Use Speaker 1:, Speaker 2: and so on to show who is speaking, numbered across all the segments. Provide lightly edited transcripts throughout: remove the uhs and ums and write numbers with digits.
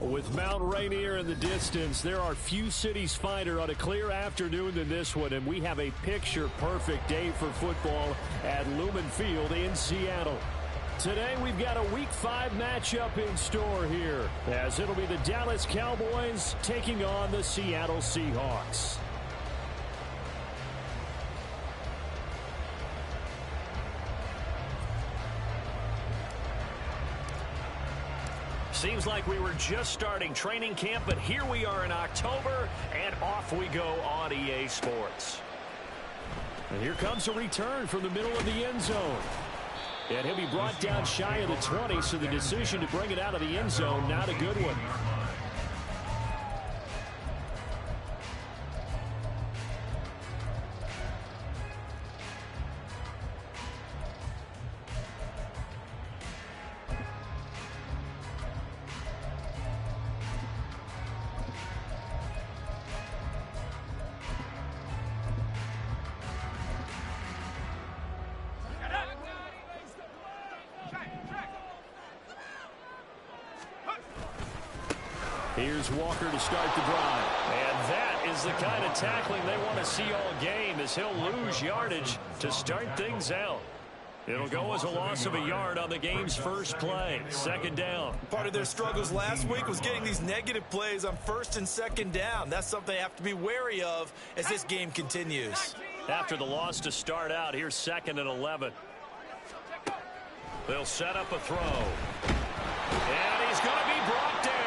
Speaker 1: With Mount Rainier in the distance, there are few cities finer on a clear afternoon than this one, and we have a picture-perfect day for football at Lumen Field in Seattle. Today, we've got a Week 5 matchup in store here, as it'll be the Dallas Cowboys taking on the Seattle Seahawks.
Speaker 2: Seems like we were just starting training camp, but here we are in October, and off we go on EA Sports.
Speaker 1: And here comes a return from the middle of the end zone. And he'll be brought down shy of the 20, so the decision to bring it out of the end zone, not a good one. Here's Walker to start the drive.
Speaker 2: And that is the kind of tackling they want to see all game, as he'll lose yardage to start things out. It'll go as a loss of a yard on the game's first play. Second down.
Speaker 3: Part of their struggles last week was getting these negative plays on first and second down. That's something they have to be wary of as this game continues.
Speaker 2: After the loss to start out, here's 2nd and 11. They'll set up a throw. And he's going to be brought down.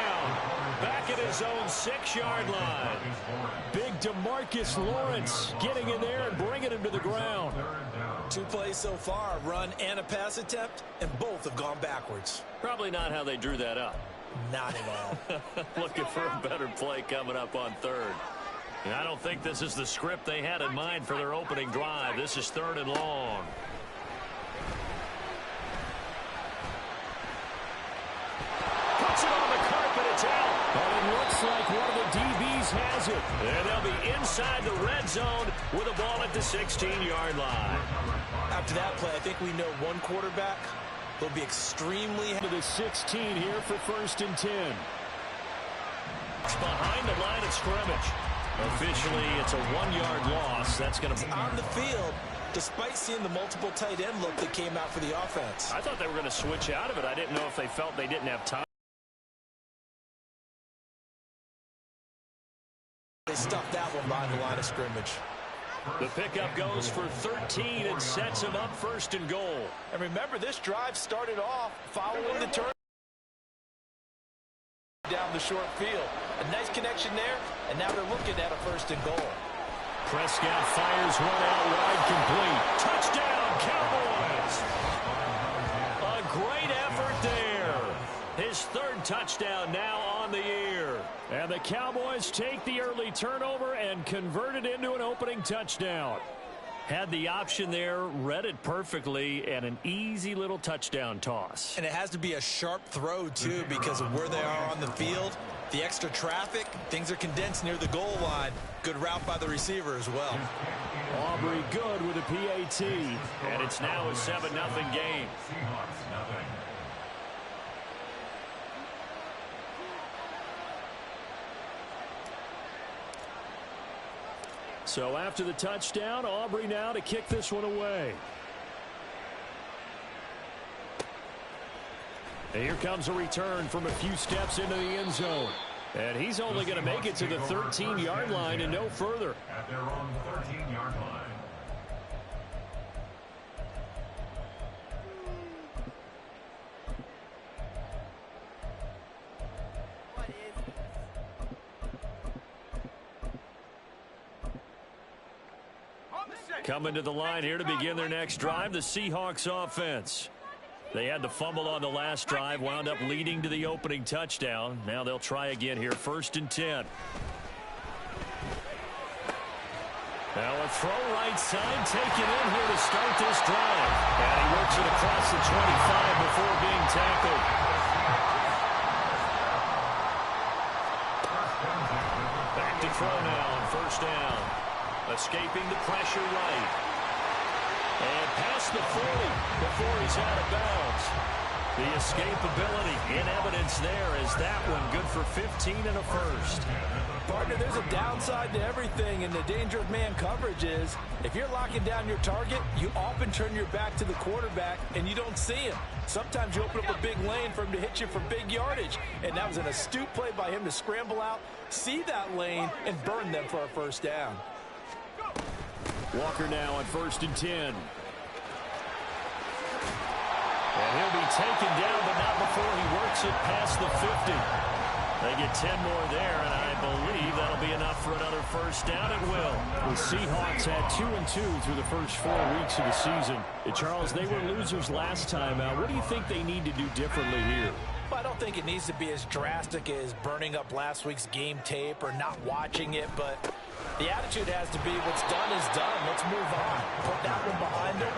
Speaker 2: Back at his own 6-yard line.
Speaker 1: Big DeMarcus Lawrence getting in there and bringing him to the ground.
Speaker 3: 2 plays so far, a run and a pass attempt, and both have gone backwards.
Speaker 2: Probably not how they drew that up.
Speaker 3: Not at all.
Speaker 2: Looking for a better play coming up on 3rd. And I don't think this is the script they had in mind for their opening drive. This is 3rd and long. Puts it on the carpet. It's out.
Speaker 1: But it looks like one of the DBs has it.
Speaker 2: And they'll be inside the red zone with a ball at the 16-yard line.
Speaker 3: After that play, I think we know one quarterback will be extremely
Speaker 1: to the 16 here for 1st and 10.
Speaker 2: It's behind the line of scrimmage. Officially, it's a 1-yard loss. That's going to be
Speaker 3: on the field, despite seeing the multiple tight end look that came out for the offense.
Speaker 2: I thought they were going to switch out of it. I didn't know if they felt they didn't have time.
Speaker 3: They stuffed that one behind the line of scrimmage.
Speaker 2: The pickup goes for 13 and sets him up 1st and goal.
Speaker 3: And remember, this drive started off following the turn down the short field. A nice connection there, and now they're looking at a 1st and goal.
Speaker 1: Prescott fires one out wide, complete.
Speaker 2: Touchdown, Cowboys! A great effort there. His 3rd touchdown now on the year.
Speaker 1: And the Cowboys take the early turnover and convert it into an opening touchdown.
Speaker 2: Had the option there, read it perfectly, and an easy little touchdown toss.
Speaker 3: And it has to be a sharp throw, too, because of where they are on the field. The extra traffic, things are condensed near the goal line. Good route by the receiver as well.
Speaker 1: Aubrey good with a PAT.
Speaker 2: And it's now a 7-0 game.
Speaker 1: So after the touchdown, Aubrey now to kick this one away. And here comes a return from a few steps into the end zone. And he's only going to make it to the 13-yard line and no further.
Speaker 4: At their own 13-yard line.
Speaker 2: Coming to the line here to begin their next drive, the Seahawks offense. They had the fumble on the last drive, wound up leading to the opening touchdown. Now they'll try again here, 1st and 10. Now a throw right side taken in here to start this drive. And he works it across the 25 before being tackled. Back to throw now on 1st down. Escaping the pressure right. And past the 40 before he's out of bounds. The escapability in evidence there as that one good for 15 and a first.
Speaker 5: Partner, there's a downside to everything, and the danger of man coverage is if you're locking down your target, you often turn your back to the quarterback and you don't see him. Sometimes you open up a big lane for him to hit you for big yardage, and that was an astute play by him to scramble out, see that lane, and burn them for a first down.
Speaker 1: Walker now on 1st and 10.
Speaker 2: And he'll be taken down, but not before he works it past the 50. They get 10 more there, and I believe that'll be enough for another first down. It will.
Speaker 1: The Seahawks had 2-2 through the first 4 weeks of the season. Charles, they were losers last time out. What do you think they need to do differently here?
Speaker 5: Well, I don't think it needs to be as drastic as burning up last week's game tape or not watching it, but the attitude has to be what's done is done. Let's move on. Put that one behind them,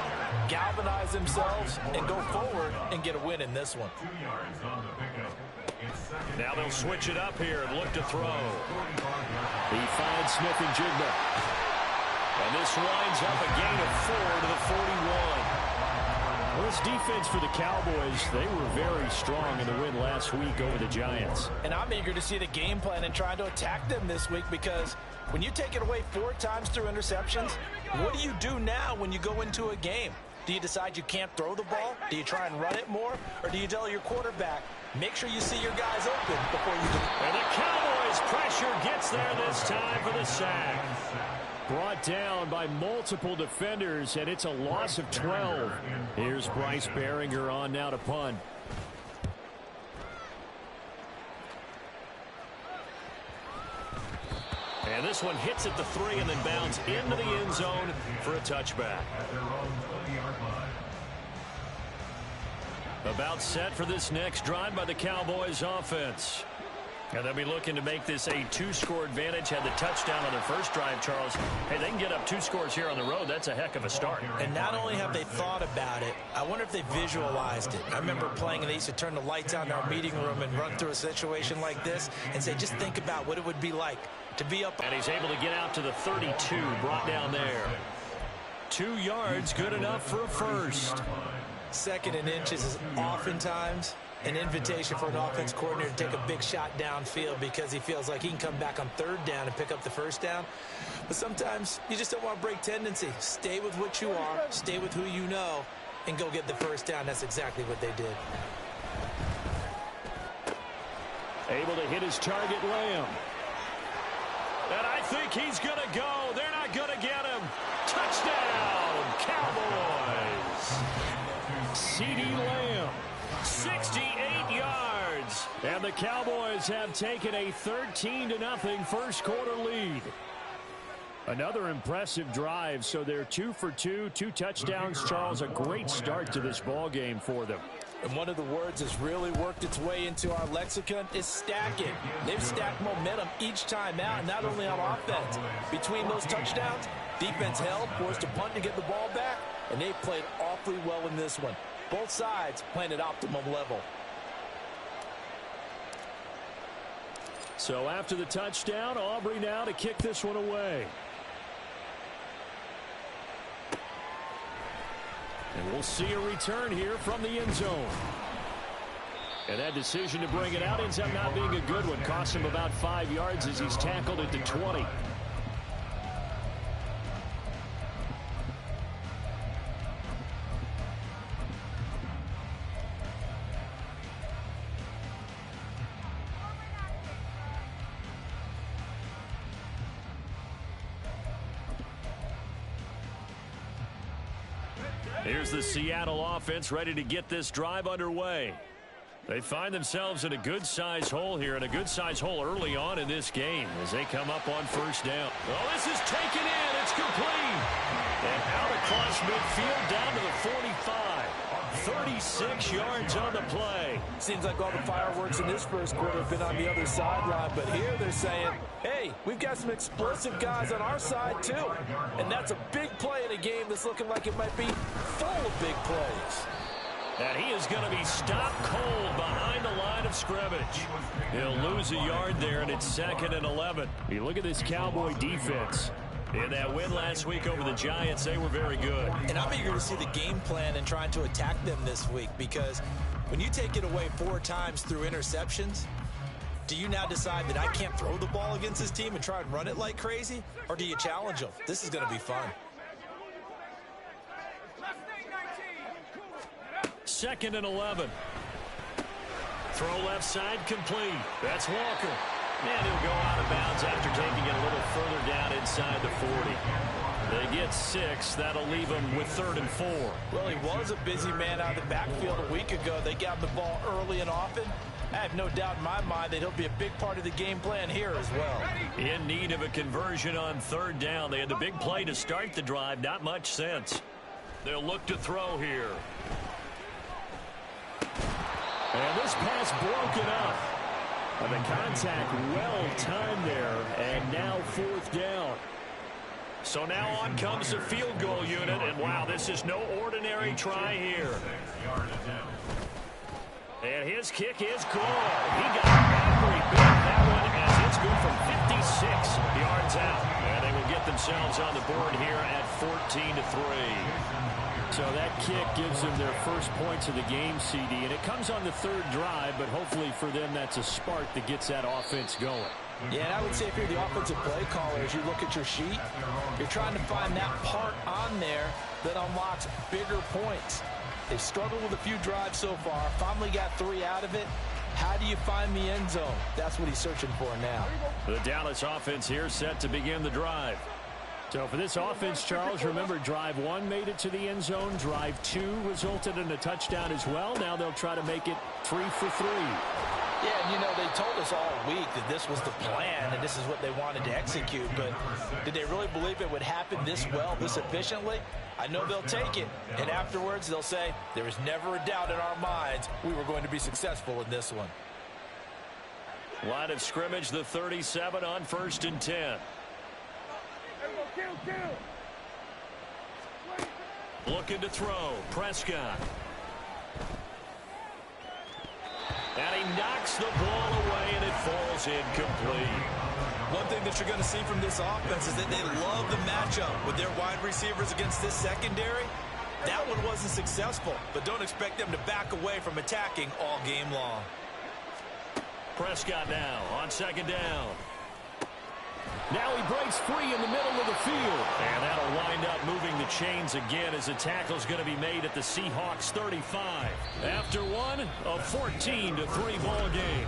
Speaker 5: galvanize themselves, and go forward and get a win in this one.
Speaker 4: 2 yards on the pickup.
Speaker 2: Now they'll switch it up here and look to throw.
Speaker 1: He finds Smith and Jigba.
Speaker 2: And this winds up a gain of 4 to the 41.
Speaker 1: Well, this defense for the Cowboys, they were very strong in the win last week over the Giants.
Speaker 5: And I'm eager to see the game plan and trying to attack them this week, because when you take it away 4 times through interceptions, what do you do now when you go into a game? Do you decide you can't throw the ball? Do you try and run it more? Or do you tell your quarterback, make sure you see your guys open before you do?
Speaker 2: And the Cowboys' pressure gets there this time for the sack.
Speaker 1: Brought down by multiple defenders, and it's a loss of 12. Here's Bryce Behringer on now to punt.
Speaker 2: And this one hits at the 3 and then bounds into the end zone for a touchback. About set for this next drive by the Cowboys offense. And they'll be looking to make this a 2-score advantage. Had the touchdown on their first drive, Charles. Hey, they can get up 2 scores here on the road. That's a heck of a start.
Speaker 5: And not only have they thought about it, I wonder if they visualized it. I remember playing, and they used to turn the lights on in our meeting room and run through a situation like this and say, just think about what it would be like to be up.
Speaker 2: And he's able to get out to the 32, brought down there. 2 yards, good enough for a first.
Speaker 5: 2nd and inches is oftentimes an invitation for an offense coordinator to take a big shot downfield because he feels like he can come back on 3rd down and pick up the first down. But sometimes you just don't want to break tendency. Stay with what you are, stay with who you know, and go get the first down. That's exactly what they did.
Speaker 1: Able to hit his target, Lamb.
Speaker 2: And I think he's going to go. They're not going to get him. Touchdown, Cowboys.
Speaker 1: CeeDee Lamb.
Speaker 2: 68 yards.
Speaker 1: And the Cowboys have taken a 13-0 first quarter lead. Another impressive drive, so they're 2 for 2, 2 touchdowns. Charles, a great start to this ball game for them.
Speaker 5: And one of the words that's really worked its way into our lexicon is stacking. They've stacked momentum each time out, not only on offense. Between those touchdowns, defense held, forced to punt to get the ball back, and they've played awfully well in this one. Both sides playing at optimum level.
Speaker 1: So after the touchdown, Aubrey now to kick this one away. And we'll see a return here from the end zone. And that decision to bring it out ends up not being a good one. Cost him about 5 yards as he's tackled at the 20.
Speaker 2: Here's the Seattle offense ready to get this drive underway. They find themselves in a good-sized hole here, and a good-sized hole early on in this game as they come up on first down. Oh, this is taken in. It's complete. And out across midfield down to the 45. 36 yards on the play.
Speaker 5: Seems like all the fireworks in this first quarter have been on the other sideline, but here they're saying, hey, we've got some explosive guys on our side too. And that's a big play in a game that's looking like it might be full of big plays.
Speaker 2: And he is going to be stopped cold behind the line of scrimmage. He'll lose a yard there, and it's 2nd and 11.
Speaker 1: You look at this Cowboy defense.
Speaker 2: In that win last week over the Giants, they were very good.
Speaker 3: And I'm eager to see the game plan and trying to attack them this week, because when you take it away 4 times through interceptions, do you now decide that I can't throw the ball against this team and try and run it like crazy? Or do you challenge them? This is going to be fun.
Speaker 2: 2nd and 11. Throw left side complete. That's Walker. And he'll go out of bounds after taking it a little further down inside the 40. They get 6. That'll leave them with 3rd and 4.
Speaker 5: Well, he was a busy man out of the backfield a week ago. They got the ball early and often. I have no doubt in my mind that he'll be a big part of the game plan here as well.
Speaker 2: In need of a conversion on 3rd down. They had the big play to start the drive. Not much sense. They'll look to throw here.
Speaker 1: And this pass broken up. And the contact well timed there. And now 4th down.
Speaker 2: So now on comes the field goal unit. And wow, this is no ordinary try here. And his kick is good. He got every bit of that one as it's good from 56 yards out. And they will get themselves on the board here at 14-3.
Speaker 1: So that kick gives them their first points of the game, CD. And it comes on the 3rd drive, but hopefully for them that's a spark that gets that offense going.
Speaker 5: Yeah, and I would say if you're the offensive play caller, as you look at your sheet, you're trying to find that part on there that unlocks bigger points. They've struggled with a few drives so far. Finally got 3 out of it. How do you find the end zone? That's what he's searching for now.
Speaker 2: The Dallas offense here set to begin the drive.
Speaker 1: So for this offense, Charles, remember drive 1 made it to the end zone. Drive 2 resulted in a touchdown as well. Now they'll try to make it 3 for 3.
Speaker 5: Yeah, and you know, they told us all week that this was the plan and this is what they wanted to execute. But did they really believe it would happen this well, this efficiently? I know they'll take it. And afterwards, they'll say, there was never a doubt in our minds we were going to be successful in this one.
Speaker 2: Line of scrimmage, the 37 on 1st and 10. Looking to throw. Prescott. And he knocks the ball away, and it falls incomplete.
Speaker 3: One thing that you're going to see from this offense is that they love the matchup with their wide receivers against this secondary. That one wasn't successful, but don't expect them to back away from attacking all game long.
Speaker 2: Prescott now on 2nd down.
Speaker 1: Now he breaks free in the middle of the field.
Speaker 2: And that'll wind up moving the chains again as the tackle's going to be made at the Seahawks 35. After one, a 14-3 ball game.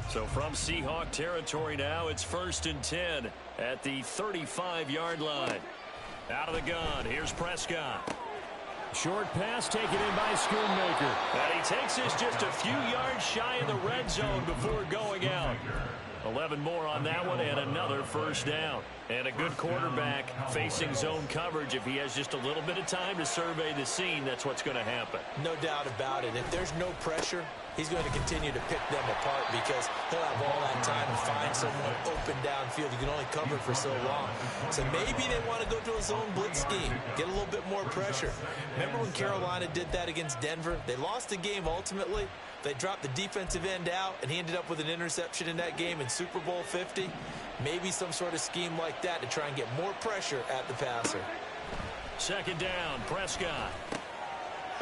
Speaker 2: So from Seahawk territory now, it's 1st and 10 at the 35-yard line. Out of the gun, here's Prescott.
Speaker 1: Short pass taken in by Schoonmaker.
Speaker 2: And he takes this just a few yards shy in the red zone before going out. 11 more on that one and another 1st down. And a good quarterback facing zone coverage. If he has just a little bit of time to survey the scene, that's what's going to happen.
Speaker 3: No doubt about it. If there's no pressure, he's going to continue to pick them apart because he'll have all that time to find someone open downfield. You can only cover for so long. So maybe they want to go to a zone blitz scheme, get a little bit more pressure. Remember when Carolina did that against Denver? They lost the game ultimately. They dropped the defensive end out, and he ended up with an interception in that game in Super Bowl 50. Maybe some sort of scheme like that to try and get more pressure at the passer.
Speaker 2: 2nd down, Prescott.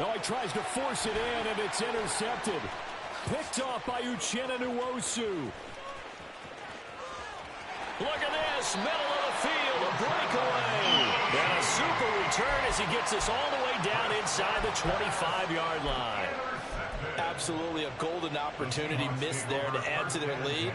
Speaker 1: Oh, he tries to force it in, and it's intercepted. Picked off by Uchenna Nwosu.
Speaker 2: Look at this, middle of the field, a breakaway. And a super return as he gets this all the way down inside the 25-yard line.
Speaker 5: Absolutely a golden opportunity missed there to add to their lead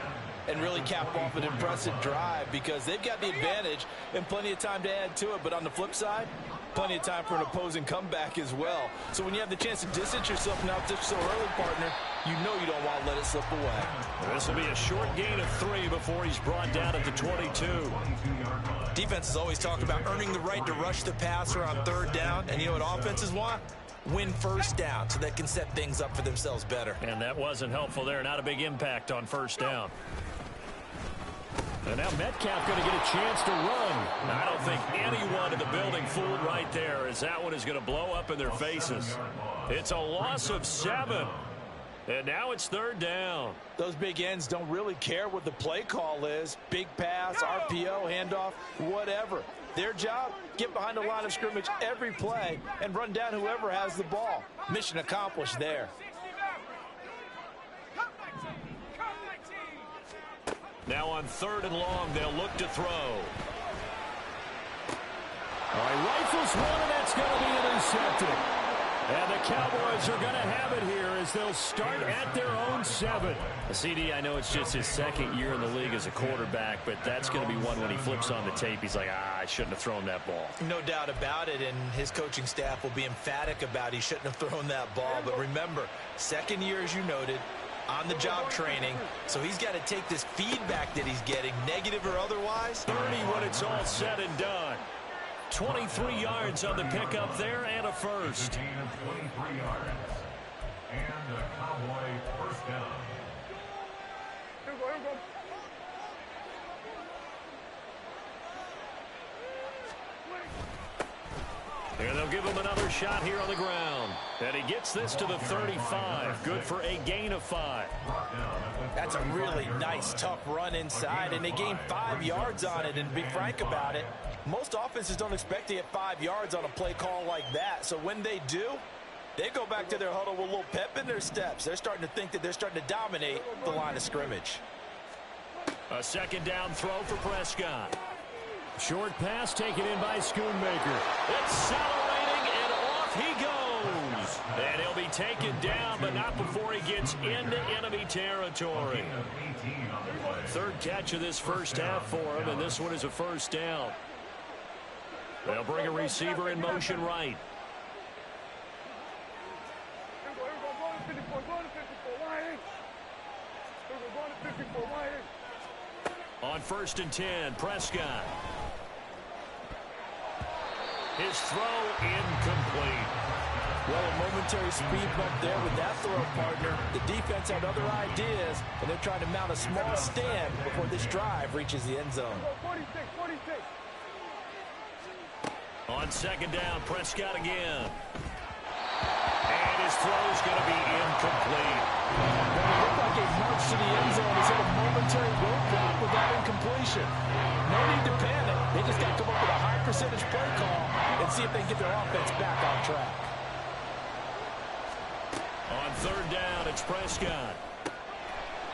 Speaker 5: and really cap off an impressive drive because they've got the advantage and plenty of time to add to it. But on the flip side, plenty of time for an opposing comeback as well. So when you have the chance to distance yourself now just so early, partner, you know you don't want to let it slip away.
Speaker 2: This will be a short gain of 3 before he's brought down at the 22.
Speaker 3: Defenses always talk about earning the right to rush the passer on 3rd down. And you know what offenses want? Win 1st down so they can set things up for themselves better.
Speaker 2: And that wasn't helpful there. Not a big impact on 1st down.
Speaker 1: And now Metcalf going to get a chance to run.
Speaker 2: I don't think anyone in the building fooled right there as that one is going to blow up in their faces. It's a loss of 7. And now it's third down.
Speaker 5: Those big ends don't really care what the play call is. Big pass, RPO, handoff, whatever. Their job, get behind the line of scrimmage every play and run down whoever has the ball. Mission accomplished there.
Speaker 2: Now on 3rd and long, they'll look to throw.
Speaker 1: All right, rifles one, and that's going to be intercepted. And the Cowboys are going to have it here as they'll start at their own 7.
Speaker 2: CD, I know it's just his 2nd year in the league as a quarterback, but that's going to be one when he flips on the tape. He's like, I shouldn't have thrown that ball.
Speaker 3: No doubt about it, and his coaching staff will be emphatic about he shouldn't have thrown that ball. But remember, 2nd year, as you noted, on-the-job training, so he's got to take this feedback that he's getting, negative or otherwise.
Speaker 2: 30 when it's all said and done. 23 yards on the pickup there and a first.
Speaker 4: Gain of 23 yards. And a Cowboy first down.
Speaker 2: And they'll give him another shot here on the ground. And he gets this to the 35. Good for a gain of 5.
Speaker 5: That's a really nice, tough run inside, and they gained 5 yards on it. And to be frank about it, most offenses don't expect to get 5 yards on a play call like that. So when they do, they go back to their huddle with a little pep in their steps. They're starting to think that they're starting to dominate the line of scrimmage.
Speaker 2: A 2nd down throw for Prescott.
Speaker 1: Short pass taken in by Schoonmaker.
Speaker 2: Accelerating, and off he goes. And he'll be taken down, but not before he gets into enemy territory. 3rd catch of this first half for him, and this one is a first down. They'll bring a receiver in motion right. On 1st and 10, Prescott. His throw incomplete.
Speaker 5: Well, a momentary speed bump there with that throw, partner. The defense had other ideas, and they're trying to mount a small stand before this drive reaches the end zone.
Speaker 2: On 2nd down, Prescott again. And his throw's going to be incomplete.
Speaker 5: Well, it looked like a march to the end zone. He's hit a momentary roadblock with that incompletion. No need to panic. They just got to come up with a high percentage play call and see if they can get their offense back on track.
Speaker 2: On 3rd down, it's Prescott.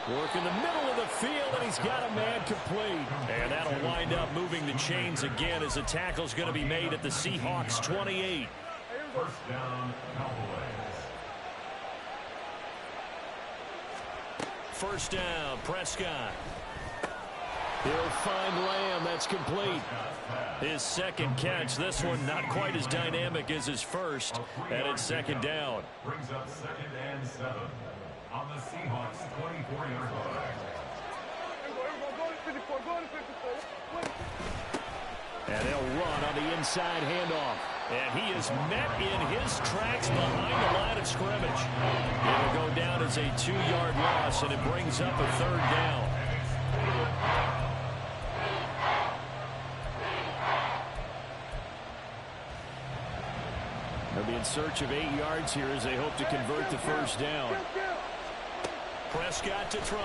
Speaker 1: Work in the middle of the field, and he's got a man complete.
Speaker 2: And that'll wind up moving the chains again as the tackle's going to be made at the Seahawks 28.
Speaker 4: First down, Cowboys.
Speaker 2: 1st down, Prescott.
Speaker 1: He'll find Lamb. That's complete.
Speaker 2: His 2nd catch. This one not quite as dynamic as his first. And it's 2nd down.
Speaker 4: Brings up 2nd and 7 on the Seahawks 24-yard line.
Speaker 1: And they'll run on the inside handoff.
Speaker 2: And he is met in his tracks behind the line of scrimmage. It'll go down as a 2-yard loss, and it brings up a 3rd down.
Speaker 1: They'll be in search of 8 yards here as they hope to convert the first down.
Speaker 2: Prescott to throw it.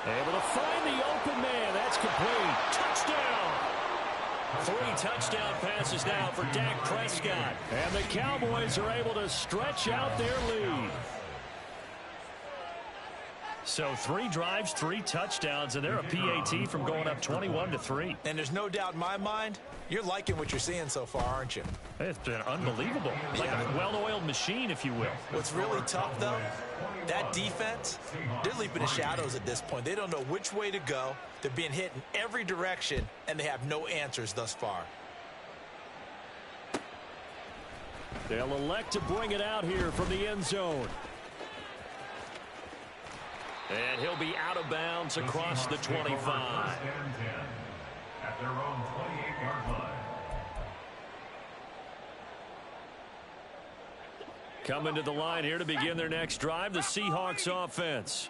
Speaker 1: Able to find the open man. That's complete.
Speaker 2: Touchdown! 3 touchdown passes now for Dak Prescott.
Speaker 1: And the Cowboys are able to stretch out their lead.
Speaker 2: So 3 drives, 3 touchdowns, and they're a PAT from going up 21-3.
Speaker 3: And there's no doubt in my mind, you're liking what you're seeing so far, aren't you?
Speaker 2: It's been unbelievable. Like a well-oiled machine, if you will.
Speaker 3: What's really tough, though, that defense, they're leaping the shadows at this point. They don't know which way to go. They're being hit in every direction, and they have no answers thus far.
Speaker 1: They'll elect to bring it out here from the end zone.
Speaker 2: And he'll be out of bounds across the 25.
Speaker 4: At their own 28-yard line.
Speaker 2: Coming to the line here to begin their next drive, the Seahawks offense.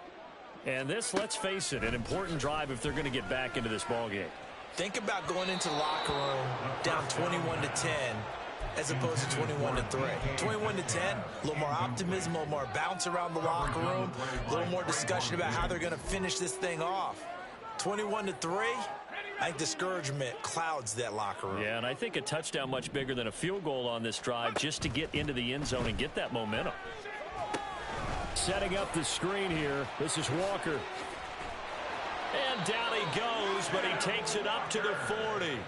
Speaker 2: And this, let's face it, an important drive if they're going to get back into this ballgame.
Speaker 3: Think about going into the locker room down 21-10 as opposed to 21-3. 21-10, a little more optimism, a little more bounce around the locker room, a little more discussion about how they're going to finish this thing off. 21-3, I think discouragement clouds that locker room.
Speaker 2: Yeah, and I think a touchdown much bigger than a field goal on this drive just to get into the end zone and get that momentum.
Speaker 1: Setting up the screen here. This is Walker.
Speaker 2: And down he goes, but he takes it up to the 40.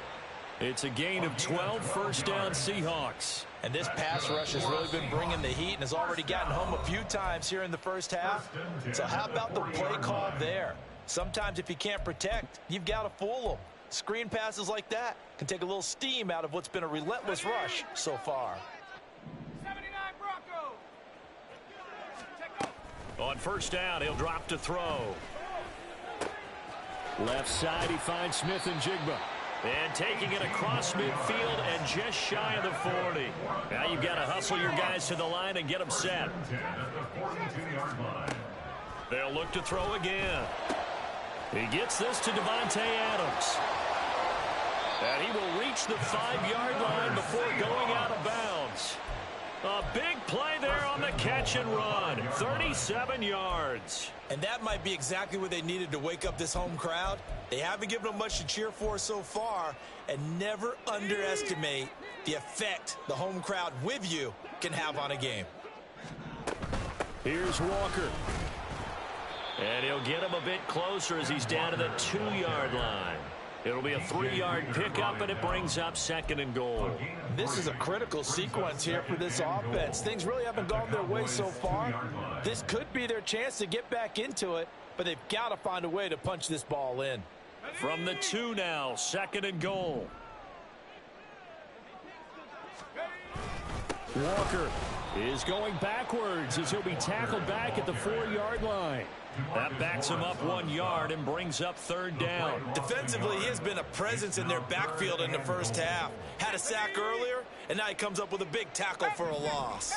Speaker 2: It's a gain of 12, first down Seahawks.
Speaker 3: And this pass rush has really been bringing the heat and has already gotten home a few times here in the first half. So how about the play call there? Sometimes if you can't protect, you've got to fool them. Screen passes like that can take a little steam out of what's been a relentless rush so far.
Speaker 6: 79 Broncos.
Speaker 2: On first down, he'll drop to throw.
Speaker 1: Left side, he finds Smith and Jigba.
Speaker 2: And taking it across midfield and just shy of the 40. Now you've got to hustle your guys to the line and get them set. They'll look to throw again. He gets this to Devontae Adams. And he will reach the 5-yard line before going out of bounds. A big play there on the catch and run. 37 yards.
Speaker 3: And that might be exactly what they needed to wake up this home crowd. They haven't given them much to cheer for so far. And never underestimate the effect the home crowd with you can have on a game.
Speaker 1: Here's Walker.
Speaker 2: And he'll get him a bit closer as he's down to the 2-yard line. It'll be a 3-yard pickup, and it brings up 2nd and goal.
Speaker 5: This is a critical sequence here for this offense. Things really haven't gone their way so far. This could be their chance to get back into it, but they've got to find a way to punch this ball in.
Speaker 2: From the 2 now, 2nd and goal.
Speaker 1: Walker is going backwards as he'll be tackled back at the 4-yard line.
Speaker 2: That backs him up 1 yard and brings up 3rd down.
Speaker 3: Defensively, he has been a presence in their backfield in the first half. Had a sack earlier, and now he comes up with a big tackle for a loss.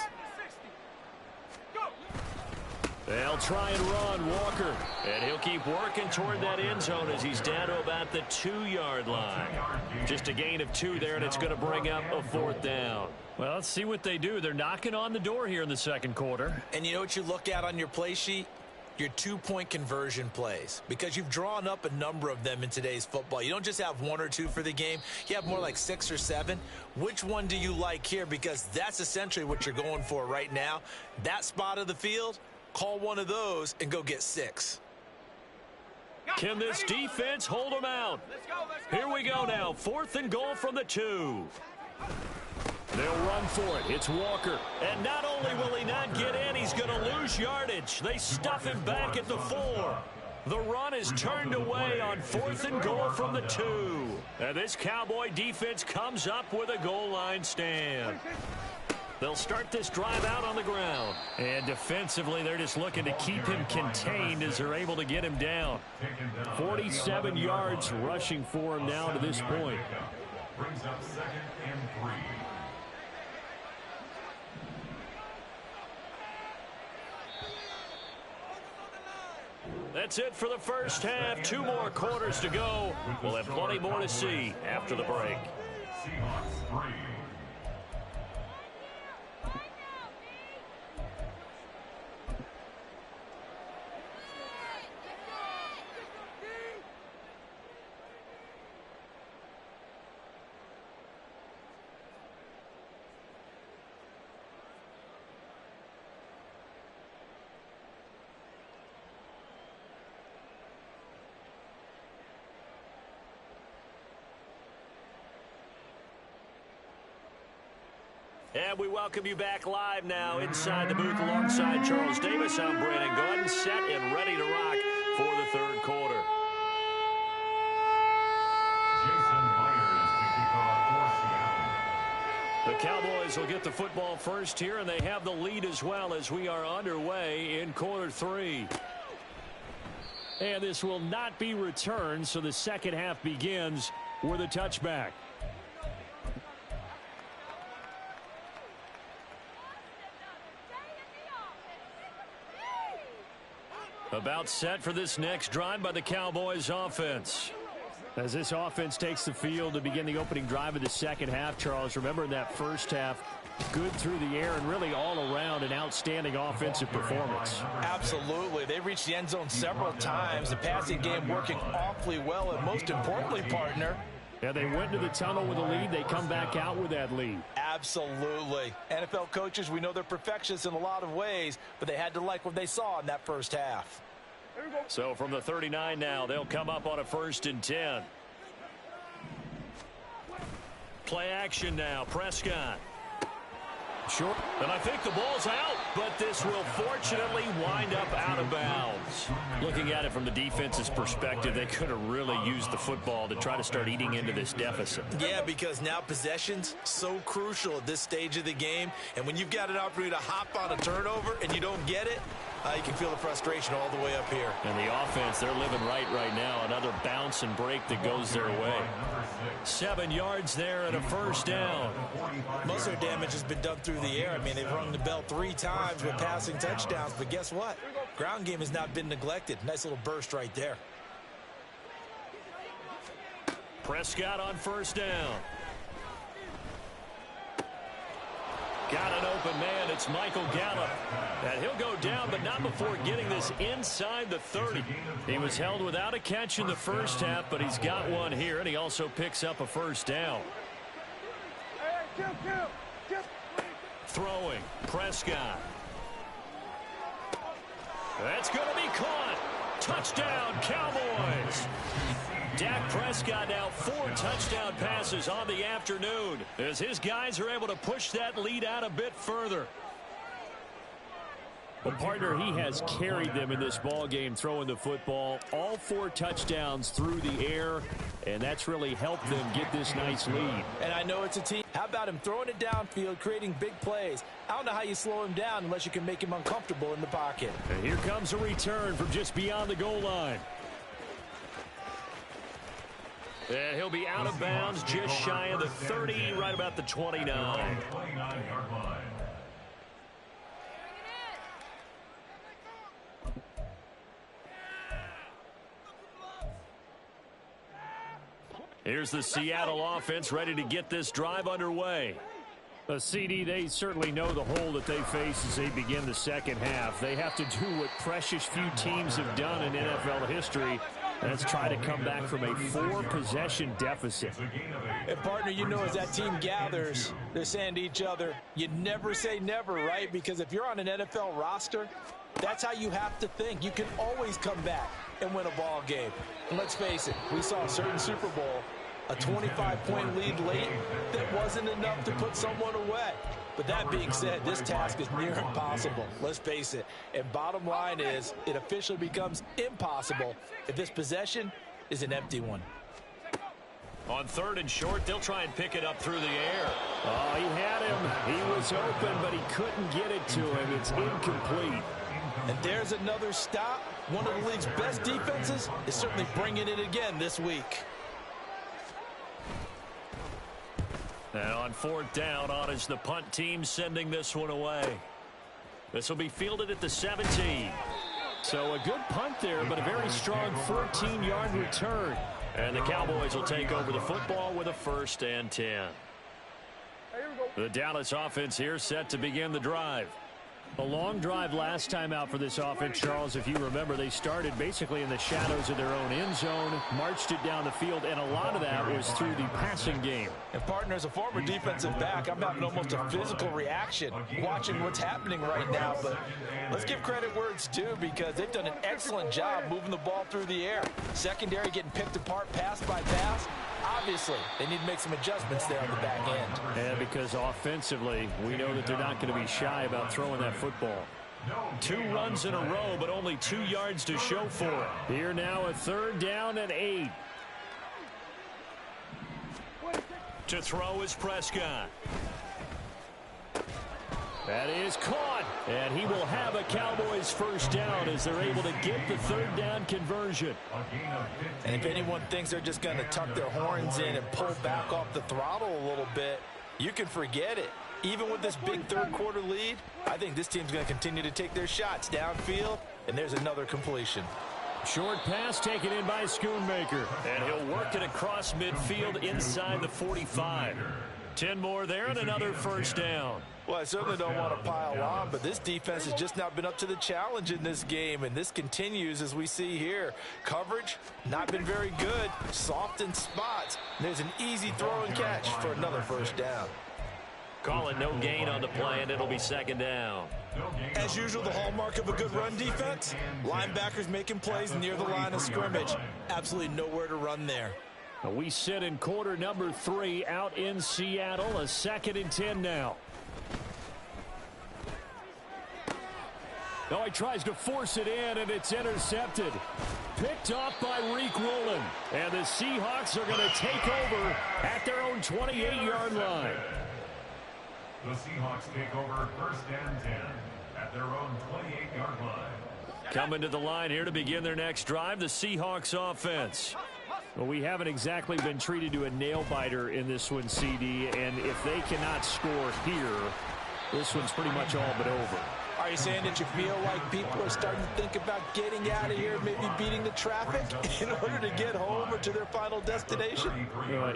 Speaker 1: They'll try and run Walker.
Speaker 2: And he'll keep working toward that end zone as he's down to about the 2-yard line. Just a gain of 2 there, and it's going to bring up a 4th down. Well, let's see what they do. They're knocking on the door here in the second quarter.
Speaker 3: And you know what you look at on your play sheet? Your 2-point conversion plays, because you've drawn up a number of them in today's football. You don't just have 1 or 2 for the game. You have more like 6 or 7. Which one do you like here? Because that's essentially what you're going for right now. That spot of the field, call one of those and go get 6.
Speaker 2: Can this defense hold them out? Here we go now. 4th and goal from the 2.
Speaker 1: They'll run for it. It's Walker.
Speaker 2: And not only will he not get in, he's going to lose yardage. They stuff him back at the 4. The run is turned away on 4th and goal from the 2. And this Cowboy defense comes up with a goal line stand. They'll start this drive out on the ground. And defensively, they're just looking to keep him contained as they're able to get him down.
Speaker 1: 47 yards rushing for him now to this point.
Speaker 4: Brings up 2nd and 3.
Speaker 2: That's it for the first half. 2 more quarters to go. We'll have plenty more to see after the break.
Speaker 4: Seahawks 3.
Speaker 2: And we welcome you back live now inside the booth alongside Charles Davis. I'm Brandon Gordon, set and ready to rock for the 3rd quarter.
Speaker 4: Jason Myers to kick off for Seattle.
Speaker 2: The Cowboys will get the football first here, and they have the lead as well as we are underway in quarter 3.
Speaker 1: And this will not be returned, so the second half begins with a touchback.
Speaker 2: About set for this next drive by the Cowboys offense.
Speaker 1: As this offense takes the field to begin the opening drive of the second half, Charles, remember in that first half, good through the air and really all around an outstanding offensive performance.
Speaker 5: Absolutely. They reached the end zone several times. The passing game working awfully well, and most importantly, partner,
Speaker 1: yeah, they went to the tunnel with a lead. They come back out with that lead.
Speaker 5: absolutely. NFL coaches, we know they're perfectionists in a lot of ways, but they had to like what they saw in that first half.
Speaker 2: So from the 39 now, they'll come up on a 1st and 10. Play action now. Prescott.
Speaker 1: Sure.
Speaker 2: And I think the ball's out, but this will fortunately wind up out of bounds. Looking at it from the defense's perspective, they could have really used the football to try to start eating into this deficit.
Speaker 3: Yeah, because now possession's so crucial at this stage of the game. And when you've got an opportunity to hop on a turnover and you don't get it, you can feel the frustration all the way up here.
Speaker 2: And the offense, they're living right now. Another bounce and break that goes their way. 7 yards there and a 1st down.
Speaker 3: Most of their damage has been done through the air. I mean, they've rung the bell 3 times with passing touchdowns. But guess what? Ground game has not been neglected. Nice little burst right there.
Speaker 2: Prescott on 1st down. Got an open man. It's Michael Gallup. And he'll go down, but not before getting this inside the 30. He was held without a catch in the first half, but he's got one here, and he also picks up a 1st down. Throwing. Prescott. That's going to be caught. Touchdown, Cowboys. Dak Prescott now 4 touchdown passes on the afternoon as his guys are able to push that lead out a bit further.
Speaker 1: Well, partner, he has carried them in this ball game throwing the football. All 4 touchdowns through the air, and that's really helped them get this nice lead.
Speaker 5: And I know it's a team. How about him throwing it downfield, creating big plays? I don't know how you slow him down unless you can make him uncomfortable in the pocket.
Speaker 1: And here comes a return from just beyond the goal line.
Speaker 2: And he'll be out of bounds just shy of the 30, right about the 29.
Speaker 4: 29-yard line.
Speaker 2: Here's the Seattle offense ready to get this drive underway.
Speaker 1: CD, they certainly know the hole that they face as they begin the second half. They have to do what precious few teams have done in NFL history. Let's try to come back from a 4-possession deficit.
Speaker 5: And, partner, you know as that team gathers, they're saying to each other, you never say never, right? Because if you're on an NFL roster, that's how you have to think. You can always come back and win a ball game. And let's face it, we saw a certain Super Bowl, a 25-point lead late that wasn't enough to put someone away. But that being said, this task is near impossible. Let's face it. And bottom line is, it officially becomes impossible if this possession is an empty one.
Speaker 2: On 3rd and short, they'll try and pick it up through the air.
Speaker 1: Oh, he had him. He was open, but he couldn't get it to him. It's incomplete.
Speaker 5: And there's another stop. One of the league's best defenses is certainly bringing it again this week.
Speaker 2: And on 4th down, on is the punt team sending this one away. This will be fielded at the 17.
Speaker 1: So a good punt there, but a very strong 14-yard return.
Speaker 2: And the Cowboys will take over the football with a 1st and 10. The Dallas offense here set to begin the drive.
Speaker 1: A long drive last time out for this offense, Charles. If you remember, they started basically in the shadows of their own end zone, marched it down the field, and a lot of that was through the passing game.
Speaker 5: And, partner, as a former defensive back, I'm having almost a physical reaction watching what's happening right now. But let's give credit where it's due because they've done an excellent job moving the ball through the air. Secondary getting picked apart pass by pass. Obviously, they need to make some adjustments there on the back end.
Speaker 1: And because offensively, we know that they're not going to be shy about throwing that football.
Speaker 2: 2 runs in a row, but only 2 yards to show for it.
Speaker 1: Here now a 3rd down and 8.
Speaker 2: To throw is Prescott.
Speaker 1: That is caught, and he will have a Cowboys 1st down as they're able to get the 3rd down conversion.
Speaker 5: And if anyone thinks they're just going to tuck their horns in and pull back off the throttle a little bit, you can forget it. Even with this big 3rd quarter lead, I think this team's going to continue to take their shots downfield, and there's another completion.
Speaker 1: Short pass taken in by Schoonmaker.
Speaker 2: And he'll work it across midfield inside the 45. 10 more there and another first down.
Speaker 5: Well, I certainly don't want to pile on, but this defense has just not been up to the challenge in this game, and this continues as we see here. Coverage, not been very good, soft in spots. There's an easy throw and catch for another first down.
Speaker 2: Call it no gain on the play, and it'll be second down.
Speaker 3: As usual, the hallmark of a good run defense, linebackers making plays near the line of scrimmage. Absolutely nowhere to run there.
Speaker 1: We sit in quarter number 3 out in Seattle. A 2nd and 10 now. He tries to force it in, and it's intercepted. Picked off by Reek Woolen. And the Seahawks are going to take over at their own 28-yard line.
Speaker 4: The Seahawks take over 1st and 10 at their own 28-yard line.
Speaker 2: Coming to the line here to begin their next drive, the Seahawks offense.
Speaker 1: Well, we haven't exactly been treated to a nail-biter in this one, CD, and if they cannot score here, this one's pretty much all but over.
Speaker 5: Are you saying that you feel like people are starting to think about getting out of here, maybe beating the traffic in order to get home or to their final destination?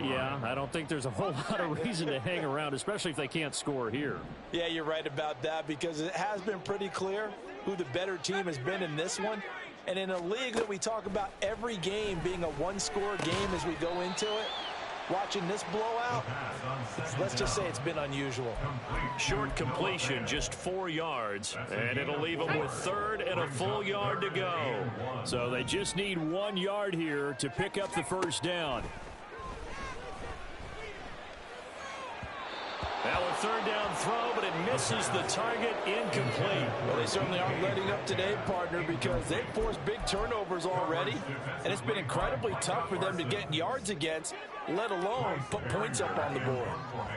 Speaker 1: Yeah, I don't think there's a whole lot of reason to hang around, especially if they can't score here.
Speaker 5: Yeah, you're right about that, because it has been pretty clear who the better team has been in this one. And in a league that we talk about every game being a one-score game as we go into it, watching this blowout, let's just say it's been unusual.
Speaker 2: Short completion, just 4 yards, and it'll leave them with 3rd and a full yard to go.
Speaker 1: So they just need 1 yard here to pick up the first down.
Speaker 2: Now a 3rd down throw, but it misses the target, incomplete.
Speaker 5: Well, they certainly aren't letting up today, partner, because they've forced big turnovers already, and it's been incredibly tough for them to get yards against, let alone put points up on the board.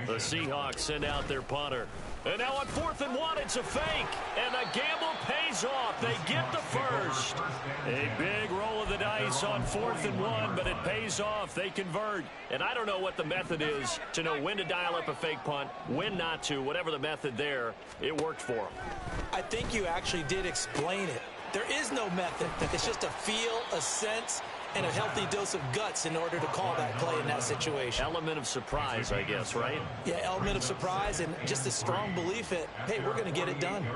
Speaker 2: The Seahawks send out their punter. And now on 4th and 1, it's a fake. And the gamble pays off. They get the first. A big roll of the dice on 4th and 1, but it pays off. They convert. And I don't know what the method is to know when to dial up a fake punt, when not to, whatever the method there, it worked for them.
Speaker 3: I think you actually did explain it. There is no method. It's just a feel, a sense, and a healthy dose of guts in order to call that play in that situation.
Speaker 2: Element of surprise, I guess, right?
Speaker 3: Yeah, element of surprise and just a strong belief that, hey, we're going to get it done.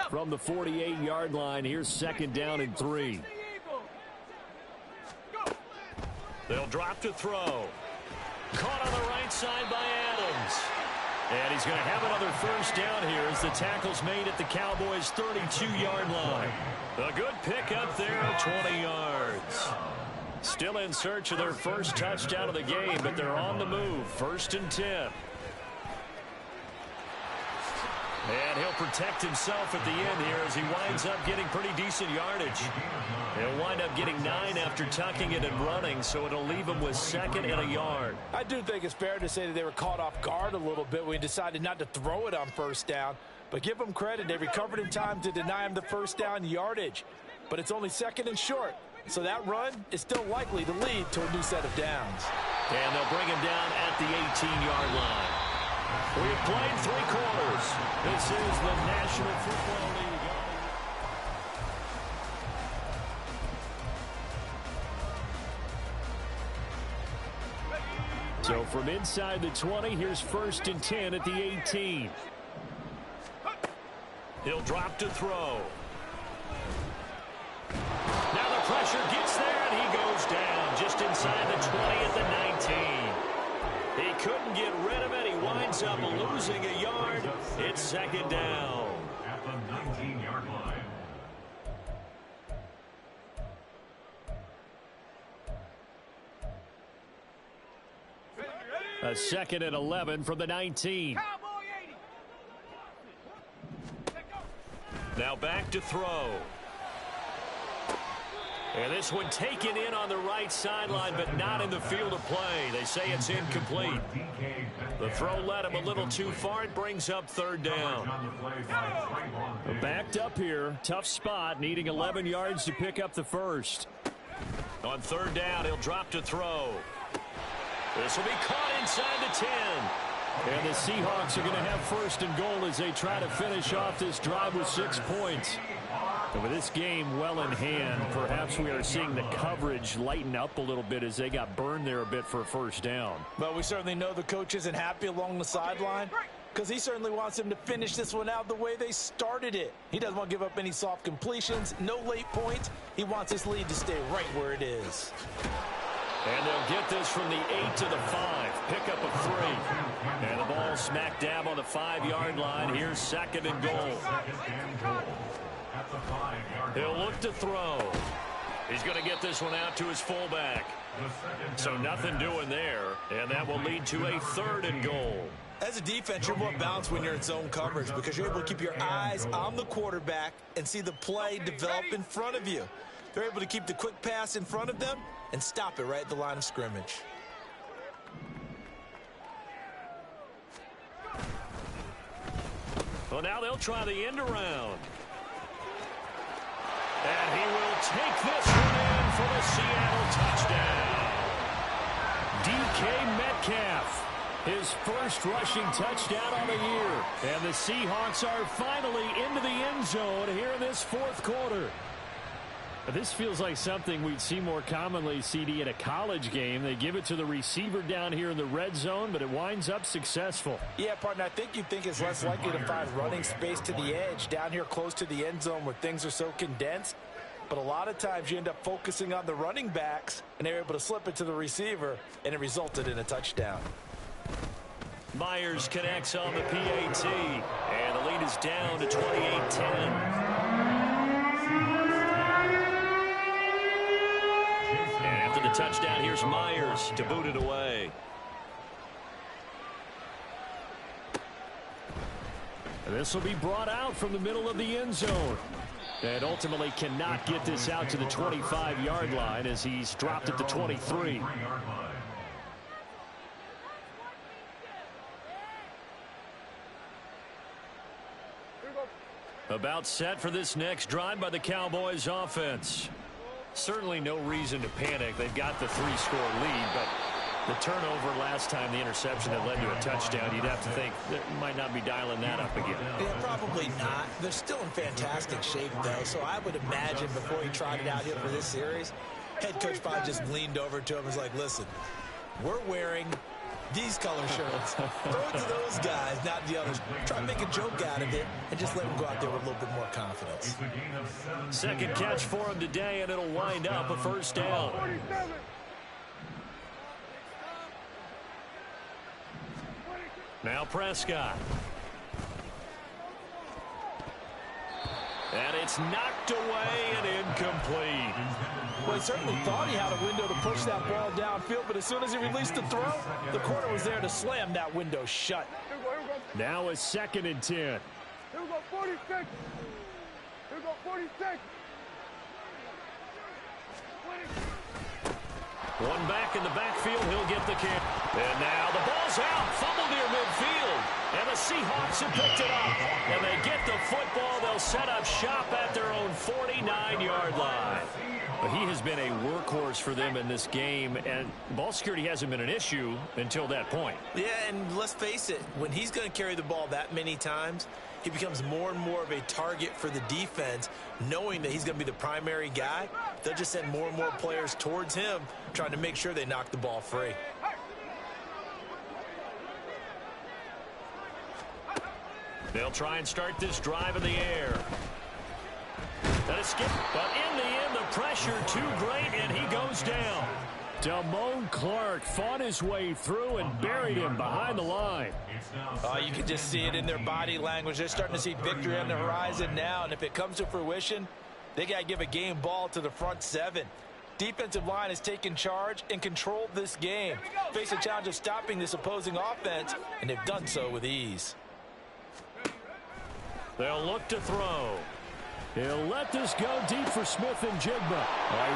Speaker 1: From the 48-yard line, here's 2nd down and 3.
Speaker 2: They'll drop to throw. Caught on the right side by Adams. And he's going to have another first down here as the tackle's made at the Cowboys' 32-yard line. A good pickup there, 20 yards. Still in search of their first touchdown of the game, but they're on the move. 1st and 10. And he'll protect himself at the end here as he winds up getting pretty decent yardage. He'll wind up getting 9 after tucking it and running, so it'll leave him with 2nd and a yard.
Speaker 5: I do think it's fair to say that they were caught off guard a little bit when we decided not to throw it on 1st down. But give them credit. They recovered in time to deny him the first down yardage. But it's only 2nd and short. So that run is still likely to lead to a new set of downs.
Speaker 2: And they'll bring him down at the 18-yard line. We've played 3 quarters. This is the National Football League.
Speaker 1: So from inside the 20, here's 1st and 10 at the 18.
Speaker 2: He'll drop to throw. Now the pressure gets there, and he goes down just inside the 20 at the 19. He couldn't get rid of it. He winds up losing a yard. It's 2nd down.
Speaker 4: At the 19-yard line.
Speaker 1: A 2nd and 11 from the 19.
Speaker 2: Now back to throw. And this one taken in on the right sideline, but not in the field of play. They say it's incomplete. The throw led him a little too far. It brings up 3rd down.
Speaker 1: Backed up here. Tough spot. Needing 11 yards to pick up the first.
Speaker 2: On 3rd down, he'll drop to throw. This will be caught inside the 10.
Speaker 1: And the Seahawks are going to have 1st and goal as they try to finish off this drive with 6 points. With this game well in hand, perhaps we are seeing the coverage lighten up a little bit as they got burned there a bit for a first down.
Speaker 5: But we certainly know the coach isn't happy along the sideline because he certainly wants them to finish this one out the way they started it. He doesn't want to give up any soft completions, no late points. He wants this lead to stay right where it is.
Speaker 2: And they'll get this from the 8 to the 5. Pick up a 3. And the ball smack dab on the 5-yard line. Here's second and goal. He'll look to throw. He's going to get this one out to his fullback. So nothing doing there. And that will lead to a 3rd and goal.
Speaker 3: As a defense, you're more balanced when you're in zone coverage because you're able to keep your eyes on the quarterback and see the play develop in front of you. They're able to keep the quick pass in front of them and stop it right at the line of scrimmage.
Speaker 2: Well, now they'll try the end around. And he will take this one in for the Seattle touchdown. DK Metcalf, his first rushing touchdown on the year. And the Seahawks are finally into the end zone here in this 4th quarter.
Speaker 1: This feels like something we'd see more commonly, CD, in a college game. They give it to the receiver down here in the red zone, but it winds up successful.
Speaker 5: Yeah, partner, I think you think it's less likely to find running space to the edge down here close to the end zone where things are so condensed. But a lot of times you end up focusing on the running backs, and they're able to slip it to the receiver, and it resulted in a touchdown.
Speaker 2: Myers connects on the PAT, and the lead is down to 28-10. The touchdown, here's Myers to boot it away.
Speaker 1: This will be brought out from the middle of the end zone. And ultimately cannot get this out to the 25-yard line as he's dropped at the 23.
Speaker 2: About set for this next drive by the Cowboys offense. Certainly no reason to panic. They've got the 3-score lead, but the turnover last time, the interception that led to a touchdown, you'd have to think they might not be dialing that up again.
Speaker 3: Yeah, probably not. They're still in fantastic shape, though, so I would imagine before he tried it out here for this series, head coach probably just leaned over to him and was like, listen, we're wearing these color shirts. Throw it to those guys, not the others. Try to make a joke out of it and just let them go out there with a little bit more confidence.
Speaker 2: Second catch for him today, and it'll wind up a first down. Now Prescott. And it's knocked away and incomplete.
Speaker 5: Well, he certainly thought he had a window to push that ball downfield, but as soon as he released the throw, the corner was there to slam that window shut.
Speaker 1: Now a 2nd and 10.
Speaker 6: Here we go, 46. Here we go, 46.
Speaker 2: One back in the backfield, he'll get the kick. And now the ball's out, fumbled near midfield. And the Seahawks have picked it up. And they get the football. They'll set up shop at their own 49-yard line. But he has been a workhorse for them in this game, and ball security hasn't been an issue until that point.
Speaker 3: Yeah, and let's face it, when he's going to carry the ball that many times, he becomes more and more of a target for the defense, knowing that he's going to be the primary guy. They'll just send more and more players towards him, trying to make sure they knock the ball free.
Speaker 2: They'll try and start this drive in the air. That is skip, but in the end, the pressure too great, and he goes down.
Speaker 1: Damone Clark fought his way through and buried him behind the line.
Speaker 5: You can just see it in their body language. They're starting to see victory on the horizon now, and if it comes to fruition, they got to give a game ball to the front 7. Defensive line has taken charge and controlled this game. Face a challenge of stopping this opposing offense, and they've done so with ease.
Speaker 2: They'll look to throw.
Speaker 1: He'll let this go deep for Smith and Jigba.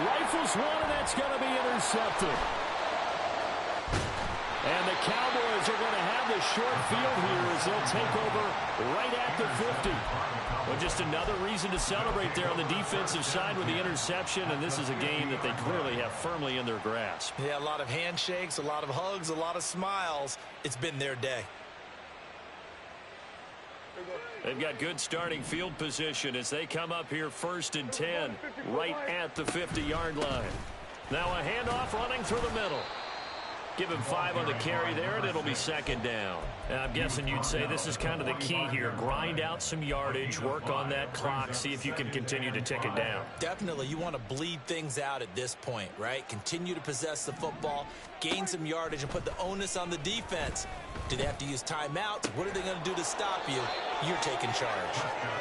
Speaker 1: Rifles one, and that's going to be intercepted. And the Cowboys are going to have the short field here as they'll take over right at the 50.
Speaker 2: Well, just another reason to celebrate there on the defensive side with the interception, and this is a game that they clearly have firmly in their grasp.
Speaker 3: Yeah, a lot of handshakes, a lot of hugs, a lot of smiles. It's been their day.
Speaker 2: They've got good starting field position as they come up here 1st and 10 right at the 50-yard line. Now a handoff running through the middle. Give him 5 on the carry there, and it'll be 2nd down. And I'm guessing you'd say this is kind of the key here. Grind out some yardage, work on that clock, see if you can continue to tick it down.
Speaker 3: Definitely, you want to bleed things out at this point, right? Continue to possess the football, gain some yardage, and put the onus on the defense. Do they have to use timeouts? What are they going to do to stop you? You're taking charge.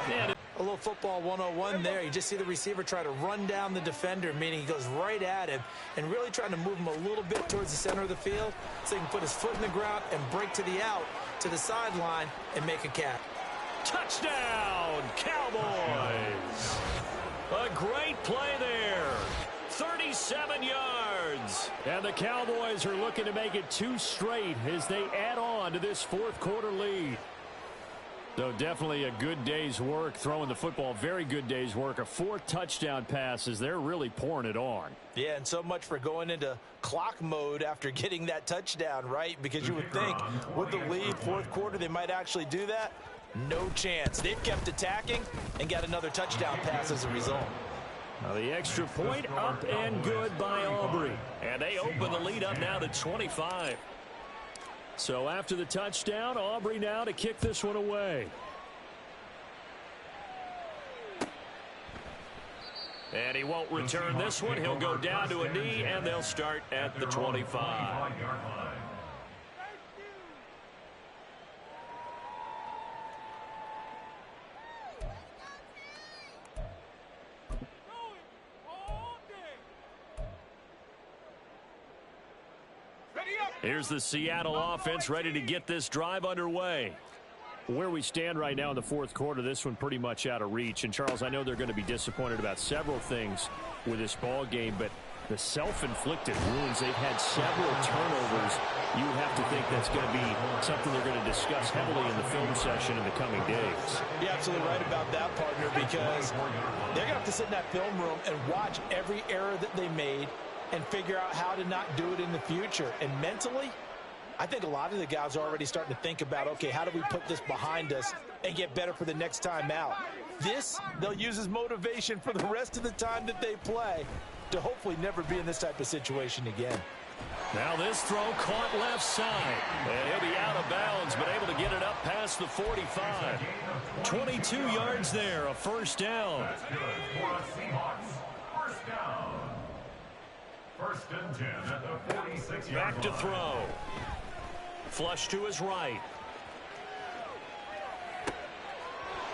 Speaker 2: Yeah.
Speaker 3: A little football 101 there. You just see the receiver try to run down the defender, meaning he goes right at him and really trying to move him a little bit towards the center of the field so he can put his foot in the ground and break to the out, to the sideline, and make a catch.
Speaker 2: Touchdown, Cowboys! A great play there. 37 yards.
Speaker 1: And the Cowboys are looking to make it 2 straight as they add on to this 4th quarter lead. So definitely a good day's work throwing the football. Very good day's work. A 4th touchdown passes. They're really pouring it on.
Speaker 3: Yeah, and so much for going into clock mode after getting that touchdown, right? Because you would think with the lead 4th quarter they might actually do that. No chance. They've kept attacking and got another touchdown pass as a result.
Speaker 1: Now the extra point up and good by Aubrey.
Speaker 2: And they open the lead up now to 25.
Speaker 1: So after the touchdown, Aubrey now to kick this one away.
Speaker 2: And he won't return this one. He'll go down to a knee, and they'll start at the 25. Here's the Seattle offense ready to get this drive underway.
Speaker 1: Where we stand right now in the 4th quarter, this one pretty much out of reach. And, Charles, I know they're going to be disappointed about several things with this ball game, but the self-inflicted wounds, they've had several turnovers. You have to think that's going to be something they're going to discuss heavily in the film session in the coming days.
Speaker 3: You're absolutely right about that, partner, because they're going to have to sit in that film room and watch every error that they made and figure out how to not do it in the future. And mentally, I think a lot of the guys are already starting to think about, okay, how do we put this behind us and get better for the next time out? This, they'll use as motivation for the rest of the time that they play to hopefully never be in this type of situation again.
Speaker 2: Now this throw caught left side. And he'll be out of bounds, but able to get it up past the 45. 22 yards there, a 1st down.
Speaker 4: That's good for a Seahawks. 1st down. 1st and 10 at the 46-yard line.
Speaker 2: Back to throw. Flush to his right.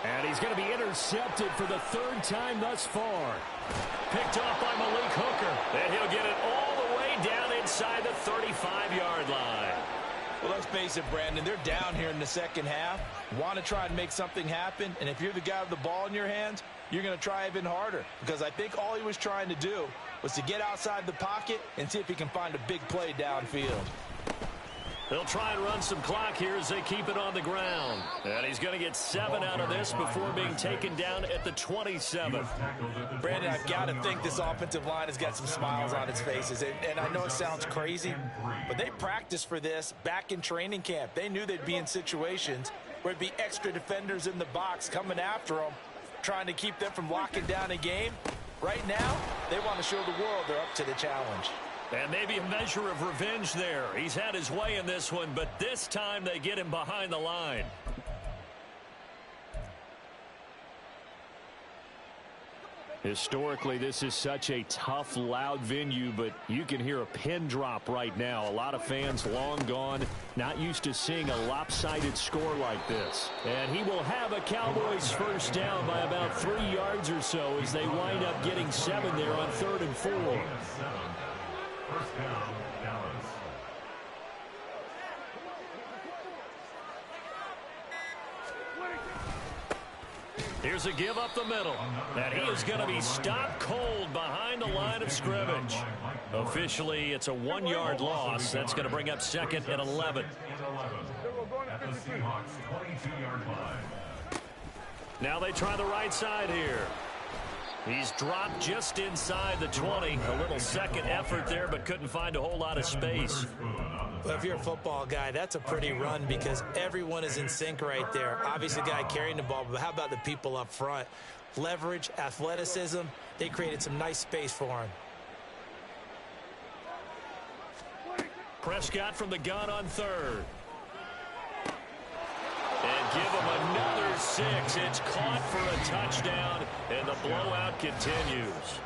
Speaker 1: And he's going to be intercepted for the 3rd time thus far.
Speaker 2: Picked off by Malik Hooker. And he'll get it all the way down inside the 35-yard line.
Speaker 3: Well, let's face it, Brandon, they're down here in the 2nd half. Want to try and make something happen, and if you're the guy with the ball in your hands, you're going to try even harder, because I think all he was trying to do was to get outside the pocket and see if he can find a big play downfield.
Speaker 2: They'll try and run some clock here as they keep it on the ground. And he's going to get 7 out of this before being taken down at the 27.
Speaker 3: Brandon, I've got to think this offensive line has got some smiles on its faces. And I know it sounds crazy, but they practiced for this back in training camp. They knew they'd be in situations where it'd be extra defenders in the box coming after them, trying to keep them from locking down a game. Right now, they want to show the world they're up to the challenge.
Speaker 2: And maybe a measure of revenge there. He's had his way in this one, but this time they get him behind the line.
Speaker 1: Historically, this is such a tough, loud venue, but you can hear a pin drop right now. A lot of fans long gone, not used to seeing a lopsided score like this. And he will have a Cowboys 1st down by about 3 yards or so as they wind up getting 7 there on 3rd and 4.
Speaker 4: 1st down, Dallas.
Speaker 2: Here's a give up the middle. And he is going to be stopped cold behind the line of scrimmage. Officially, it's a 1-yard loss. That's going to bring up 2nd and 11.
Speaker 4: At the Seahawks 22-yard line.
Speaker 2: Now they try the right side here. He's dropped just inside the 20. A little second effort there, but couldn't find a whole lot of space.
Speaker 3: Well, if you're a football guy, that's a pretty run because everyone is in sync right there. Obviously, the guy carrying the ball, but how about the people up front? Leverage, athleticism, they created some nice space for him.
Speaker 2: Prescott from the gun on third. And give him another 6. It's caught for a touchdown, and the blowout continues.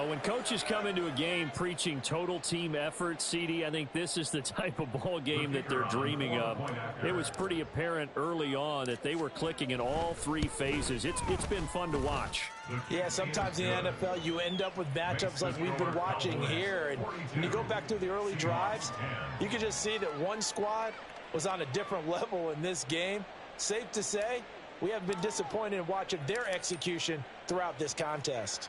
Speaker 1: When coaches come into a game preaching total team effort, CD, I think this is the type of ball game that they're dreaming of. It was pretty apparent early on that they were clicking in all 3 phases. It's been fun to watch.
Speaker 5: Yeah, sometimes in the NFL you end up with matchups like we've been watching here. And when you go back through the early drives, you can just see that one squad was on a different level in this game. Safe to say, we haven't been disappointed in watching their execution throughout this contest.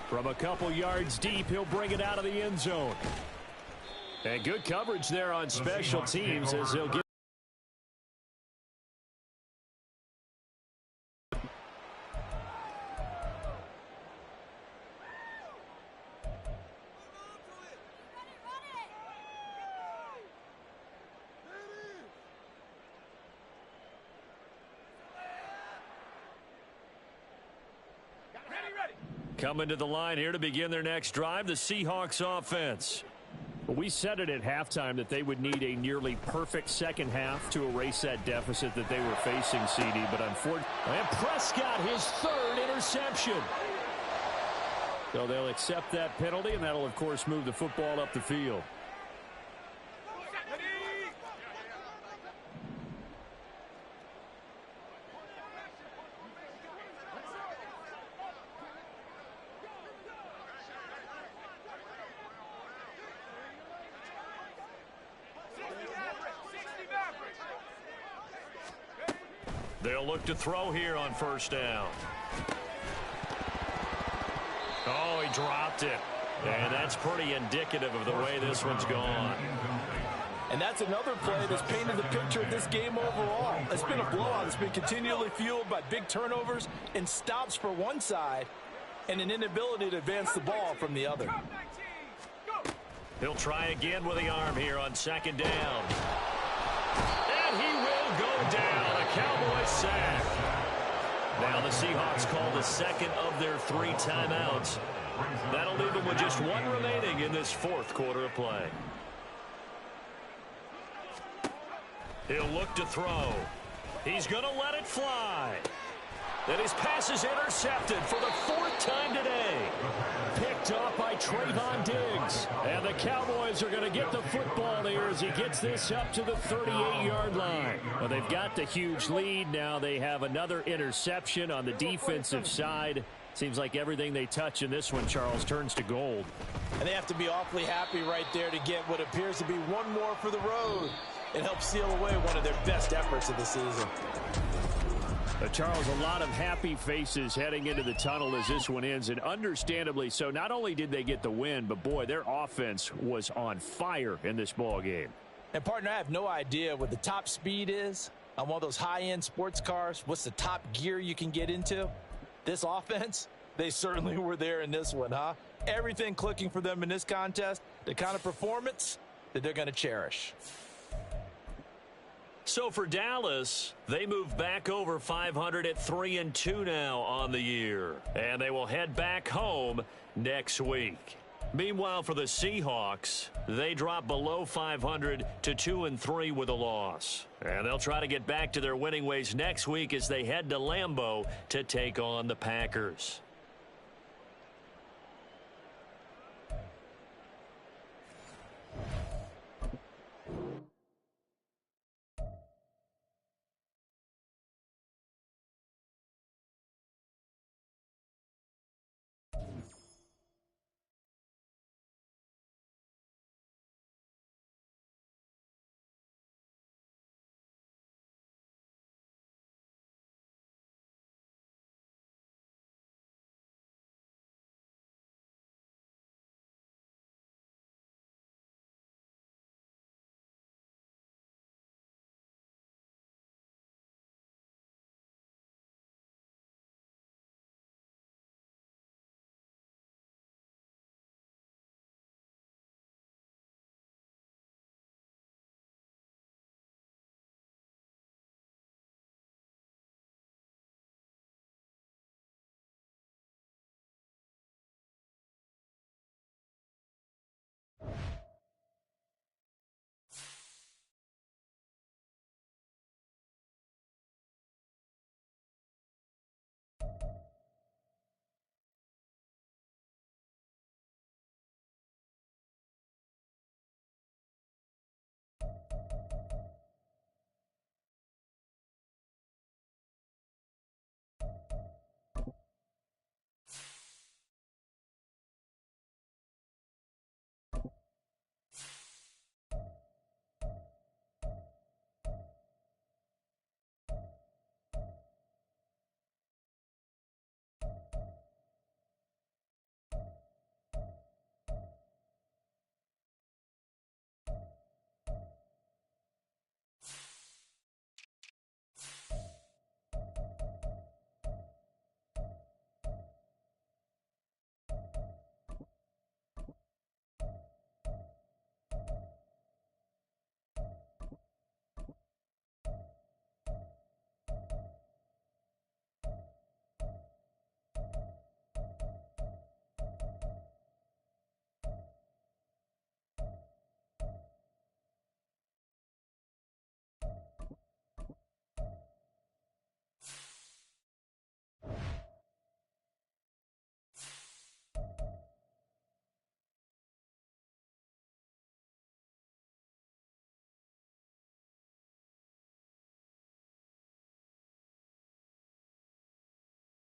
Speaker 1: From a couple yards deep, he'll bring it out of the end zone. And good coverage there on special teams as they'll get.
Speaker 2: Coming to the line here to begin their next drive, the Seahawks offense.
Speaker 1: We said it at halftime that they would need a nearly perfect second half to erase that deficit that they were facing, CD. But unfortunately, and Prescott, his 3rd interception. So they'll accept that penalty, and that'll, of course, move the football up the field.
Speaker 2: They'll look to throw here on first down. Oh, he dropped it. And that's pretty indicative of the way this one's gone.
Speaker 5: And that's another play that's painted the picture of this game overall. It's been a blowout. It's been continually fueled by big turnovers and stops for one side and an inability to advance the ball from the other.
Speaker 2: He'll try again with the arm here on second down. And he will go down. A Cowboy sack. Now the Seahawks call the second of their 3 timeouts. That'll leave them with just 1 remaining in this 4th quarter of play. He'll look to throw. He's going to let it fly. And his pass is intercepted for the 4th time today. Picked off by Trayvon Diggs. And the Cowboys are going to get the football here as he gets this up to the 38-yard line. Well, they've got the huge lead. Now they have another interception on the defensive side. Seems like everything they touch in this one, Charles, turns to gold.
Speaker 5: And they have to be awfully happy right there to get what appears to be one more for the road. It helps seal away one of their best efforts of the season.
Speaker 1: Charles, a lot of happy faces heading into the tunnel as this one ends, and understandably so. Not only did they get the win, but boy, their offense was on fire in this ball game.
Speaker 5: And partner, I have no idea what the top speed is on one of those high-end sports cars. What's the top gear you can get into? This offense, they certainly were there in this one, huh? Everything clicking for them in this contest, the kind of performance that they're going to cherish.
Speaker 2: So for Dallas, they move back over 500 at 3-2 now on the year. And they will head back home next week. Meanwhile, for the Seahawks, they drop below 500 to 2-3 with a loss. And they'll try to get back to their winning ways next week as they head to Lambeau to take on the Packers.